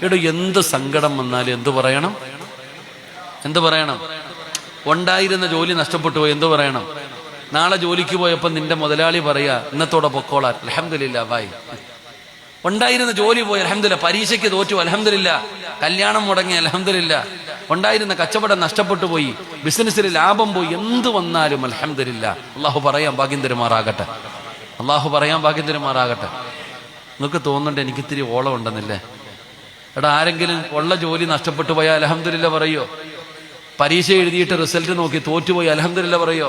ഇവിടെ എന്ത് സങ്കടം വന്നാലും എന്തു പറയണം? ഉണ്ടായിരുന്ന ജോലി നഷ്ടപ്പെട്ടു പോയി, എന്തു പറയണം? നാളെ ജോലിക്ക് പോയപ്പോൾ നിന്റെ മുതലാളി പറയാ ഇന്നത്തോടെ പൊക്കോളാൻ, അൽഹംദുലില്ലാ ബായ്. ഉണ്ടായിരുന്ന ജോലി പോയി, അൽഹംദുലില്ലാ. പരീക്ഷയ്ക്ക് തോറ്റു, അൽഹംദുലില്ലാ. കല്യാണം മുടങ്ങി, അൽഹംദുലില്ലാ. ഉണ്ടായിരുന്ന കച്ചവടം നഷ്ടപ്പെട്ടു പോയി, ബിസിനസ്സിൽ ലാഭം പോയി, എന്ത് വന്നാലും അൽഹംദുലില്ലാ. അള്ളാഹു പറയാൻ ഭാഗ്യം തരുമാറാകട്ടെ. നിങ്ങൾക്ക് തോന്നുന്നുണ്ട് എനിക്ക് ഇത്തിരി ഓളം ഉണ്ടെന്നില്ലേ? എടാ, ആരെങ്കിലും ഉള്ള ജോലി നഷ്ടപ്പെട്ടു പോയാൽ അൽഹംദുലില്ലാ പറയോ? പരീക്ഷ എഴുതിയിട്ട് റിസൾട്ട് നോക്കി തോറ്റുപോയി, അൽഹംദുലില്ലാ പറയോ?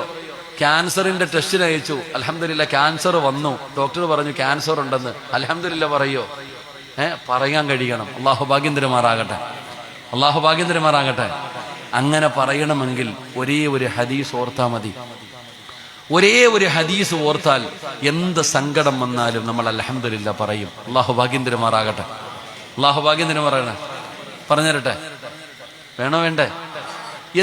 ക്യാൻസറിന്റെ ടെസ്റ്റിന് അയച്ചു, അൽഹംദുലില്ലാ ക്യാൻസർ വന്നു, ഡോക്ടർ പറഞ്ഞു ക്യാൻസർ ഉണ്ടെന്ന്, അൽഹംദുലില്ലാ പറയോ? പറയാൻ കഴിയണം. അള്ളാഹു ഭാഗ്യം തരുമാറാകട്ടെ. അങ്ങനെ പറയണമെങ്കിൽ ഒരേ ഒരു ഹദീസ് ഓർത്താൽ മതി. ഒരേ ഒരു ഹദീസ് ഓർത്താൽ എന്ത് സങ്കടം വന്നാലും നമ്മൾ അൽഹംദുലില്ലാ പറയും. അള്ളാഹു ഭാഗ്യം തരുമാറാകട്ടെ. പറഞ്ഞുതരട്ടെ? വേണോ വേണ്ടേ?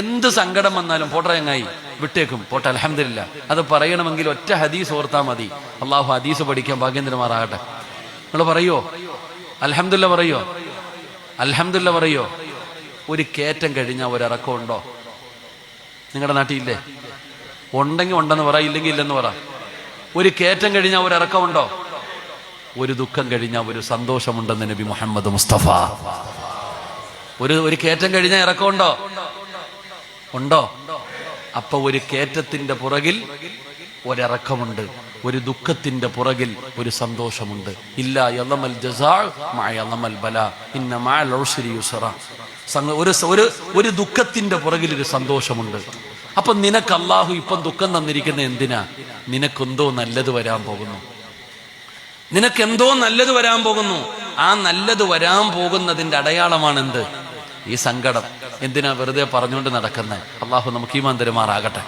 എന്ത് സങ്കടം വന്നാലും പോട്ടെ, ചങ്ങായി വിട്ടേക്കും, പോട്ടെ, അൽഹംദുലില്ലാ. അത് പറയണമെങ്കിൽ ഒറ്റ ഹദീസ് ഓർത്താൽ മതി. അള്ളാഹു ഹദീസ് പഠിക്കാൻ ഭാഗ്യം തരുമാറാകട്ടെ. നിങ്ങൾ പറയോ അൽഹംദുലില്ലാ പറയോ? ഒരു കയറ്റം കഴിഞ്ഞാൽ ഒരിറക്കം ഉണ്ടോ? നിങ്ങളുടെ നാട്ടിലില്ലേ? ഉണ്ടെങ്കിൽ ഉണ്ടെന്ന് പറ, ഇല്ലെങ്കിൽ ഇല്ലെന്ന് പറ. ഒരു കയറ്റം കഴിഞ്ഞാൽ ഒരിറക്കം ഉണ്ടോ? ഒരു ദുഃഖം കഴിഞ്ഞാൽ ഒരു സന്തോഷമുണ്ടെന്ന് നബി മുഹമ്മദ് മുസ്തഫ. ഒരു കയറ്റം കഴിഞ്ഞാൽ ഇറക്കമുണ്ടോ? അപ്പൊ ഒരു കയറ്റത്തിന്റെ പുറകിൽ ഒരിറക്കമുണ്ട്, ഒരു ദുഃഖത്തിന്റെ പുറകിൽ ഒരു സന്തോഷമുണ്ട്. ഇല്ലാ യളമൽ ജസാ മഅ യളമൽ ബലാ ഇന്ന മഅൽ ഉസ്രി യുസ്റാ. ഒരു ദുഃഖത്തിന്റെ പുറകിൽ ഒരു സന്തോഷമുണ്ട്. അപ്പൊ നിനക്ക് അല്ലാഹു ഇപ്പം ദുഃഖം തന്നിരിക്കുന്ന എന്തിനാ? നിനക്കെന്തോ നല്ലത് വരാൻ പോകുന്നു. ആ നല്ലത് വരാൻ പോകുന്നതിന്റെ അടയാളമാണ് എന്ത്? ഈ സങ്കടം. എന്തിനാ വെറുതെ പറഞ്ഞുകൊണ്ട് നടക്കുന്നത്? അല്ലാഹു നമുക്ക് ഈമാൻ തരുമാറാകട്ടെ.